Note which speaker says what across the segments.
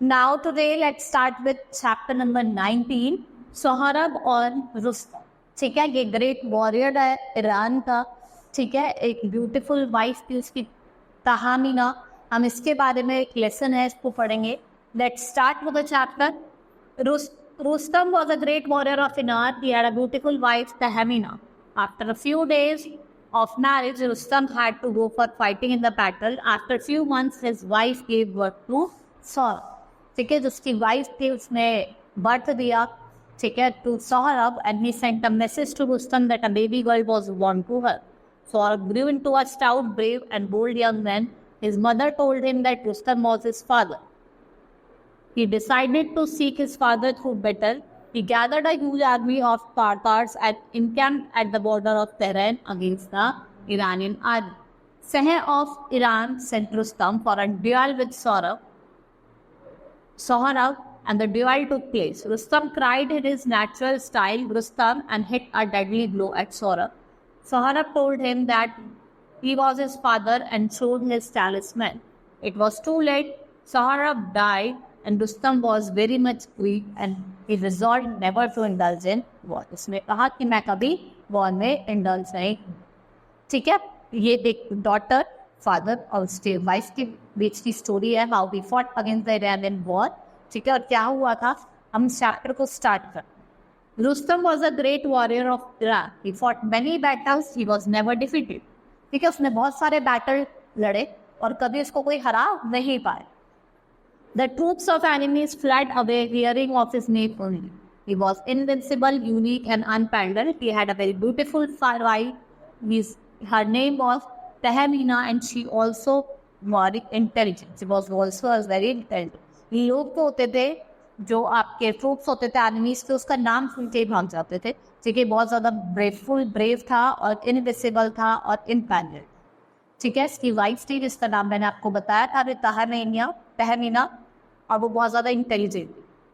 Speaker 1: Now today let's start with chapter number 19, सोहरब और रुस्तम. ठीक है, ये ग्रेट वॉरियर है ईरान का. ठीक है, एक ब्यूटीफुल वाइफ थी उसकी तहमीना. हम इसके बारे में एक लेसन है, इसको पढ़ेंगे. Let's start with the chapter. Rustam was a great warrior of Iran. He had a beautiful wife, Tahmina. After a few days of marriage, Rustam had to go for fighting in the battle. After a few months, his wife gave birth to Saurabh. ठीक है, जिसकी wife थी उसने birth दिया, ठीक है, to Saurabh, and he sent a message to Rustam that a baby girl was born to her. Saurabh grew into a stout, brave, and bold young man. His mother told him that Rustam was his father. He decided to seek his father through battle. He gathered a huge army of Tartars and encamped at the border of Tehran against the Iranian army. Saheh of Iran sent Rustam for a duel with Saurabh, and the duel took place. Rustam cried in his natural style, Rustam, and hit a deadly blow at Saurabh. Saurabh told him that he was his father and showed his talisman. It was too late. Saurabh died, and Rustam was very much weak, and he resolved never to indulge in war. इसमें कहा कि मैं कभी war में indulge नहीं. ठीक है, ये देख डॉटर, फादर और उसके वाइफ के बीच की स्टोरी है, how we fought against the Iranian war. ठीक है, और क्या हुआ था, हम चैप्टर को स्टार्ट कर. Rustam was a great warrior of Iran. He fought many battles, he was never defeated. ठीक है, उसने बहुत सारे बैटल लड़े और कभी उसको कोई हरा नहीं पाए. The troops of enemies fled away, hearing of his name only. He was invincible, unique, and unparalleled. He had a very beautiful wife. Her name was Tahmina, and she also was intelligent. She was also very intelligent. लोग तो होते थे जो आपके troops होते थे enemies के, उसका नाम सुन के ही भाग जाते थे. ठीक है, बहुत ज़्यादा ब्रेव था और इनविजिबल था और इनपैरेलल. ठीक है, इसकी वाइफ थी जिसका नाम मैंने आपको बताया था, तहमीना, और वो बहुत ज़्यादा intelligent.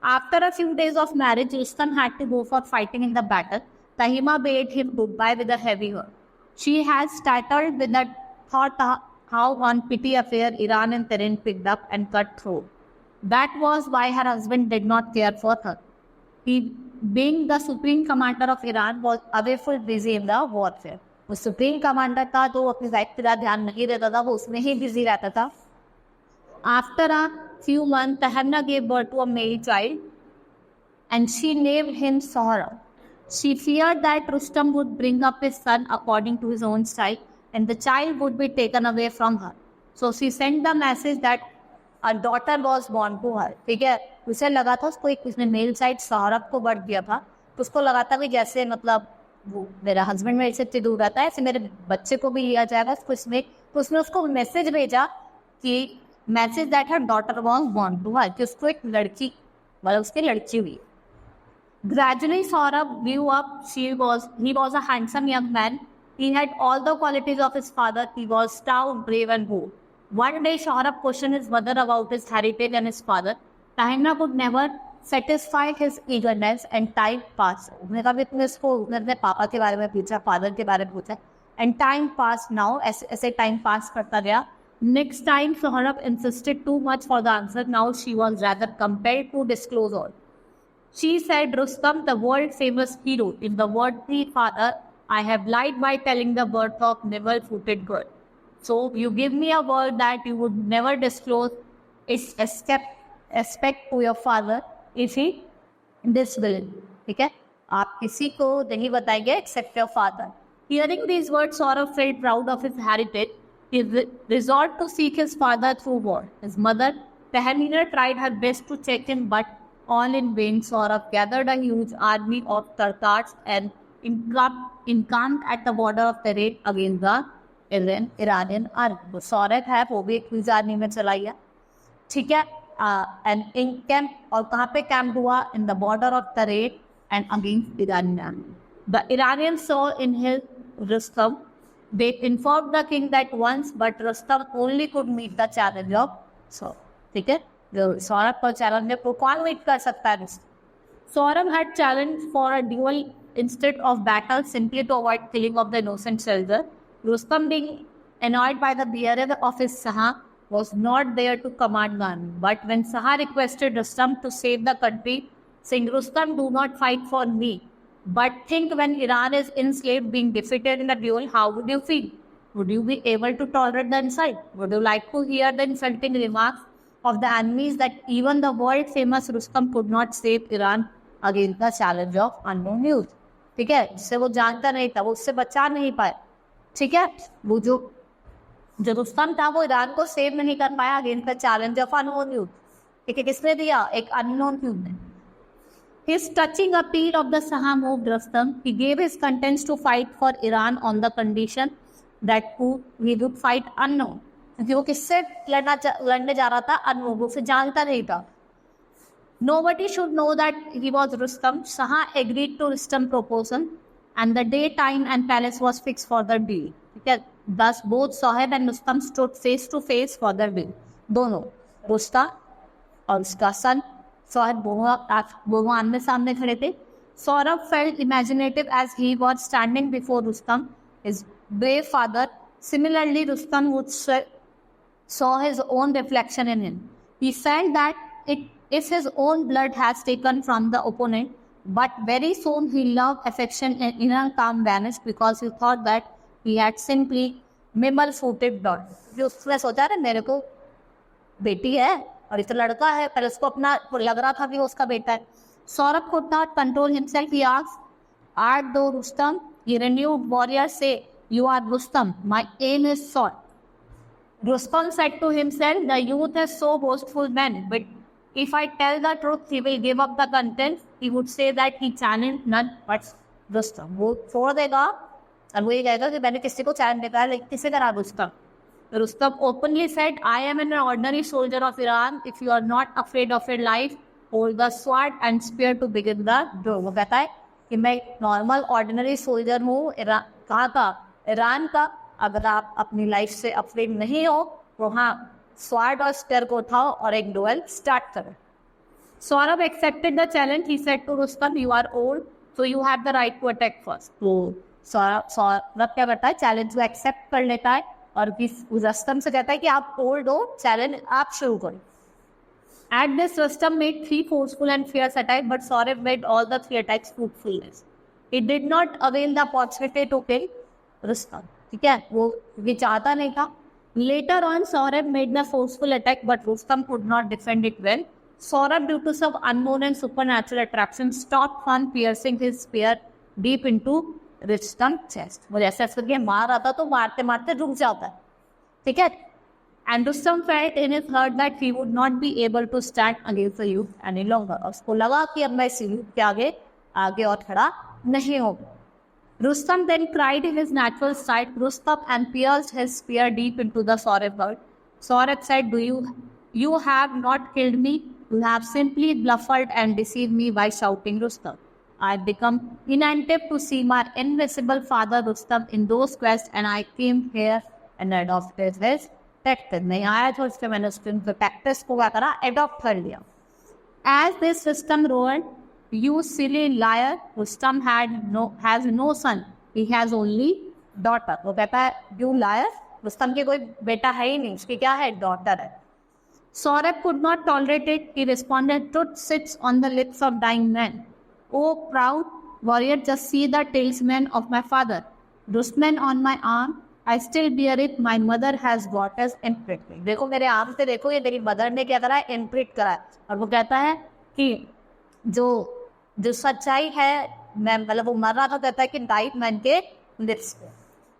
Speaker 1: After a few days of marriage, Rustam had to go for fighting in the battle. Tahmina bade him goodbye with a heavy heart. She has started with the thought how one pity affair Iran and Tehran picked up and cut through. That was why her husband did not care for her. He, being the supreme commander of Iran, was away full busy in the warfare. वो supreme commander था तो अपनी wife पर ध्यान नहीं देता था, वो उसमें ही बिजी रहता था. After a few months, Tahmina gave birth to a male child, and she named him Saurabh. She feared that Rustam would bring up his son according to his own style, and the child would be taken away from her. So she sent the message that a daughter was born to her. ठीक है, उसे लगा था उसको एक उसने male child Saurabh को birth दिया था, तो उसको लगा था कि जैसे मतलब वो मेरा हस्बैंड मेरे से इतनी दूर रहता है, ऐसे मेरे बच्चे को भी लिया जाएगा उसको इसमें. तो उसने उसको मैसेज भेजा कि message that her daughter was born to her, कि उसको एक लड़की मतलब उसकी लड़की हुई. Gradually Saurabh grew up. He was a handsome young man. He had all the qualities of his father. He was stout, brave, and bold. One day, Saurabh questioned his mother about his heritage and his father. Tahmina could never satisfy his eagerness, and time passed. उसने कभी उसने अपने पापा के बारे में पूछा, father के बारे में पूछा, and time passed now. ऐसे टाइम पास करता गया. Next time, Saurabh insisted too much for the answer. Now she was rather compelled to disclose all. She said, Rustam, the world-famous hero, is the worthy father. I have lied by telling the birth of never-footed girl. So you give me a word that you would never disclose its aspect to your father if he diswilling. ठीक है, आप किसी को नहीं बताएंगे except your father. Hearing these words, Saurabh felt proud of his heritage. He resolved to seek his father through war. His mother, Tahmina, tried her best to check him, but all in vain. Saurabh gathered a huge army of Tartars and encamped at the border of Tehran against the Iranian army. Saurabh है वो भी एक huge army में चला गया. ठीक है, and in camp, और कहाँ पे कैंप हुआ, in the border of Tehran and against Iranian army. The Iranians saw in his Rustam. They informed the king that once, but Rustam only could meet the challenge of Saurabh. ठीक है, सौरभ को challenge को कौन meet कर सकता है. Saurabh had challenged for a duel instead of battle simply to avoid killing of the innocent soldier. Rustam, being annoyed by the behavior of his Saha, was not there to command the army. But when Saha requested Rustam to save the country, saying, Rustam, do not fight for me, but think when Iran is enslaved, being defeated in the duel, how would you feel? Would you be able to tolerate the insult? Would you like to hear the insulting remarks of the enemies that even the world famous Rustam could not save Iran against the challenge of unknown youth? ठीक है, जिससे वो जानता नहीं था, वो उससे बचा नहीं पाया. ठीक है, वो जो रुस्तम था वो ईरान को सेव नहीं कर पाया against the challenge of unknown youth. ठीक है, किसने दिया? एक अननोन यूथ ने. His touching appeal of the Saha moved Rustam. He gave his contents to fight for Iran on the condition that he would fight unknown. क्योंकि वो किससे लड़ने जा रहा था? अननोन, वो उसे जानता नहीं था. Nobody should know that he was Rustam. Saha agreed to Rustam's proposal, and the day, time, and place was fixed for the deal. Okay? Thus, both Sohaib and Rustam stood face to face for the deal. दोनों, रुस्ता और उसका सन Sohaib दोनों आमने सामने खड़े थे. Saurabh felt imaginative as he was standing before Rustam, his brave father. Similarly, Rustam would saw his own reflection in him. He felt that if his own blood has taken from the opponent, but very soon he loved affection and inner calm vanished because he thought that he had simply mimble-footed daughter. जो उसने सोचा रहा मेरे को बेटी है और इतना लड़का है, पर उसको अपना लग रहा था कि वो उसका बेटा है. Saurabh could not control himself. He asked, "Art thou Rustam?" He renewed, "Warriors say, you are Rustam. My aim is sword." Rustam said to himself, "The youth is so boastful man, but if I tell the truth, he will give up the content. He would say that he challenged none but Rustam." वो छोड़ देगा और वो ये कहेगा कि मैंने किसी को चैलेंज देखा है, किसे करा Rustam. Rustam openly said, "I am an ordinary soldier of Iran. If you are not afraid of your life, hold the sword and spear to begin the war." वो कहता है कि मैं नॉर्मल ऑर्डिनरी सोल्जर हूँ. कहाँ का? ईरान का. अगर आप अपनी लाइफ से अफ्रेड नहीं हो तो हाँ, स्वॉर्ड और स्पेयर को उठाओ और एक डुएल स्टार्ट करें. Saurabh accepted the challenge. He said to Rustam, "You are old, so you have the right to attack first." तो सौरभ क्या करता है? चैलेंज को एक्सेप्ट कर लेता है और रुस्तम से कहता है कि आप ओल्ड हो, चैलेंज आप शुरू करो. At this, Rustam made 3 forceful and fierce attacks, but Saurabh made all the 3 attacks fruitfulness. He did not avail the opportunity to kill Rustam. ठीक है, वो ये चाहता नहीं था. Later on, Saurabh made the forceful attack, but Rustam could not defend it well. Saurabh, due to some unknown and supernatural attraction, stopped from piercing his spear deep into Rustam's chest. वो जैसे करके मार रहा था तो मारते मारते रुक जाता है. ठीक है. And Rustam felt in his heart that he would not be able to stand against the youth any longer. उसको लगा कि अब मैं इस youth के आगे और खड़ा नहीं होगा. Rustam then cried in his natural style, Rustam, and pierced his spear deep into the Saurabh heart. Saurabh said, You have not killed me. You have simply bluffed and deceived me by shouting Rustam. I have become inattentive to see my invisible father Rustam in those quests, and I came here and adopted his practice. नहीं आया तो इसके मैंने उसके practice को क्या करा? Adopt कर लिया. As this Rustam roared, "You silly liar! Rustam has no son. He has only daughter." वो कहता है, "You liar! रुस्तम के कोई बेटा है ही नहीं, उसकी क्या है? Daughter है." Saurabh could not tolerate it. He responded, "Truth sits on the lips of dying men. Oh, proud warrior, just see the talisman of my father. Rustam on my arm. I still bear it. My mother has got us imprint." देखो मेरे arm पे देखो, ये मेरी mother ने क्या करा है? इम्प्रिंट करा है. और वो कहता है कि जो सच्चाई है, मैं मतलब वो मर रहा था, कहता है कि डाइट मैन के लिप्स पे.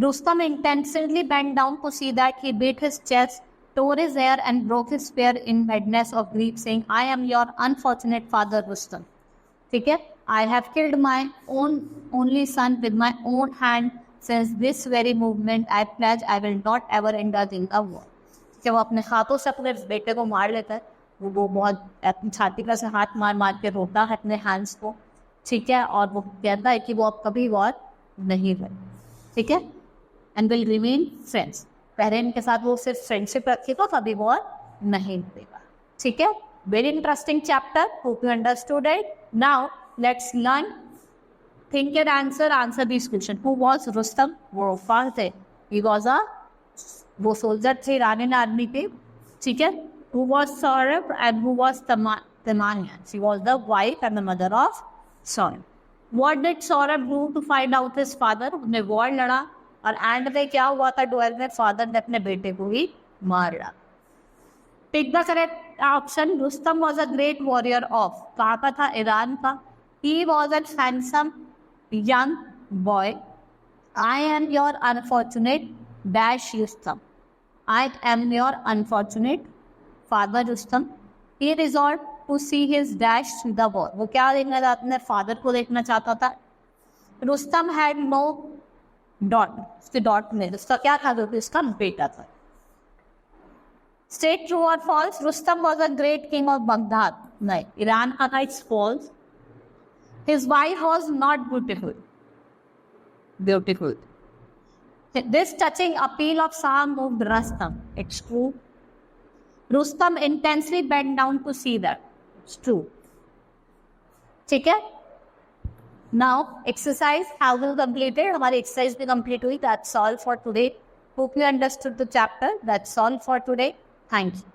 Speaker 1: Rustam intensely bent down to see that. He beat his chest, tore his hair, and broke his spear in madness of grief, saying, "I am your unfortunate father, Rustam." ठीक है, "I have killed my only son with my own hand. Since this very movement, I pledge I will not ever indulge in a war." जब वो अपने हाथों से अपने बेटे को मार लेता है, वो बहुत अपनी छाती पर से हाथ मार के रोता है अपने हैंड्स को. ठीक है, और वो कहता है कि वो अब कभी वॉर नहीं करे. ठीक है, एंड विल रिमेन फ्रेंड्स. पहले इनके साथ वो सिर्फ फ्रेंडशिप रखी तो कभी वॉर नहीं करेगा. ठीक है, very interesting chapter. Hope you understood it. Now let's learn. Think and answer these questions. Who was Rustam? वो कौन थे? He was वो सोल्जर थे ईरानियन आर्मी पे. ठीक है? Who was Saurabh and who was Tamanya? She was the wife and the mother of Saurabh. What did Saurabh do to find out his father? उसने war लड़ा और and में क्या हुआ था डुएल में? फादर ने अपने बेटे को ही मार डाला. Pick the correct option. Rustam was a great warrior of. कहाँ का था? ईरान का. He was a handsome young boy. I am your unfortunate dash Rustam. I am your unfortunate father Rustam. He resolved to see his dash through the war. वो क्या देखना चाहता? अपने father को देखना चाहता था. Rustam had no daughter. उसके डॉट में उसका क्या था? उसका बेटा था. State true or false? Rustam was a great king of Baghdad. नहीं, ईरान का था. It's false. His wife was not beautiful. Beautiful. This touching appeal of Shah moved Rustam. It's true. Rustam intensely bent down to see that. It's true. ठीक है? Now, exercise has been completed. हमारी exercise भी complete हुई. That's all for today. Hope you understood the chapter. That's all for today. Thank you.